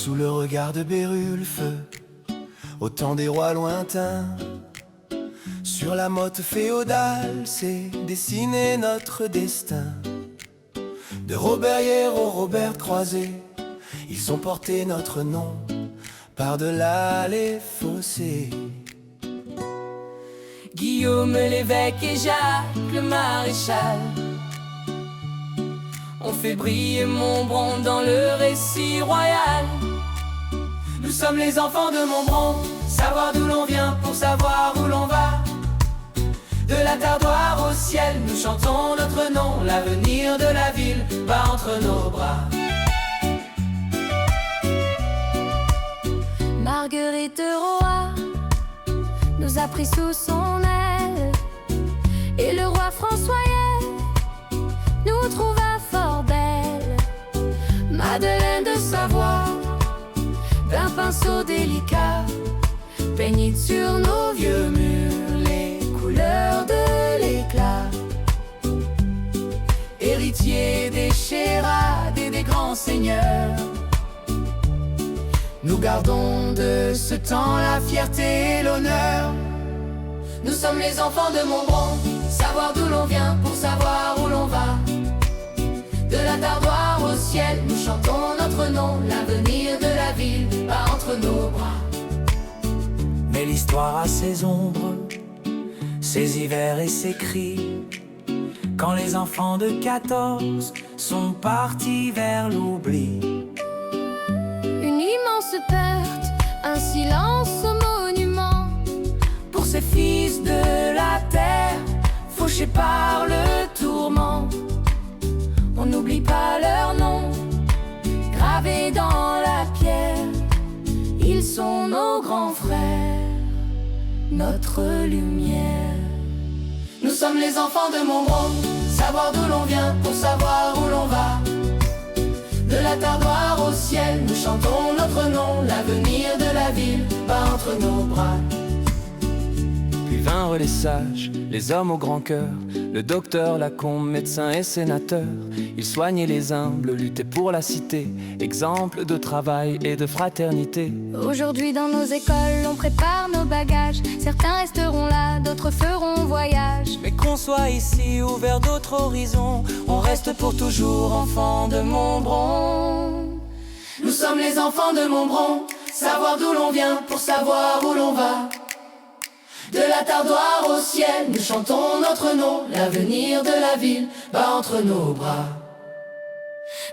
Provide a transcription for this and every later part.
Sous le regard de Bérulphe, au temps des rois lointains, sur la motte féodale s'est dessiné notre destin. De Robert au Robert croisé, ils ont porté notre nom par-delà les fossés. Guillaume l'évêque et Jacques le maréchal ont fait briller Montbron dans le récit royal. Nous sommes les enfants de Montbron, savoir d'où l'on vient pour savoir où l'on va. De la Tardoire au ciel, nous chantons notre nom, l'avenir de la ville bat entre nos bras. Marguerite Roy nous a pris sous son aile, et le roi François nous trouva fort belle. Madeleine de Savoie, d'un pinceau délicat, peignit sur nos vieux murs les couleurs de l'éclat. Héritier des chérades et des grands seigneurs, nous gardons de ce temps la fierté et l'honneur. Nous sommes les enfants de Montbron, savoir d'où l'on vient pour savoir où l'on va. De la Tardoire au ciel, nous chantons notre nom, l'avenir de la ville bat entre nos bras. Mais l'histoire a ses ombres, ses hivers et ses cris, quand les enfants de 14 sont partis vers l'oubli. Une immense perte, un silence au monument, Pour ces fils de la terre, fauchés par le tourment. on n'oublie pas leur nom, gravés dans la pierre. Ils sont nos grands frères, notre lumière. Nous sommes les enfants de Montbron, savoir d'où l'on vient pour savoir où l'on va. De la Tardoire au ciel, nous chantons notre nom, l'avenir de la ville bat entre nos bras. Puis vinrent les sages, les hommes au grand cœur, le docteur, Lacombe, médecin et sénateur. Ils soignaient les humbles, luttaient pour la cité, exemple de travail et de fraternité. Aujourd'hui dans nos écoles, on prépare nos bagages. Certains resteront là, d'autres feront voyage. Mais qu'on soit ici ou vers d'autres horizons, on reste pour toujours enfants de Montbron. Nous sommes les enfants de Montbron, savoir d'où l'on vient pour savoir où l'on va. De la Tardoire au ciel, nous chantons notre nom, l'avenir de la ville bat entre nos bras.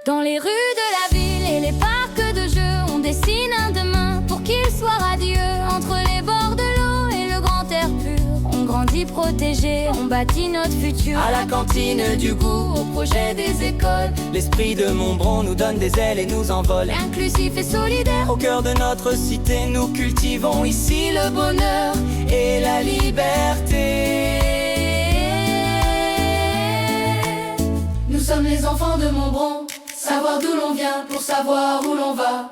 Dans les rues de la ville et les parcs de jeux, on dessine un demain pour qu'il soit radieux. Entre les bords de l'eau et le grand air pur, on grandit protégé, on bâtit notre futur. À la cantine du goût, au projet des écoles, L'esprit de Montbron nous donne des ailes et nous envole. inclusif et solidaire, Au cœur de notre cité, nous cultivons ici le bonheur et la liberté. Nous sommes les enfants de Montbron, savoir d'où l'on vient pour savoir où l'on va.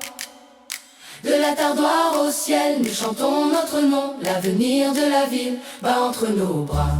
De la Tardoire au ciel, nous chantons notre nom, l'avenir de la ville bat entre nos bras.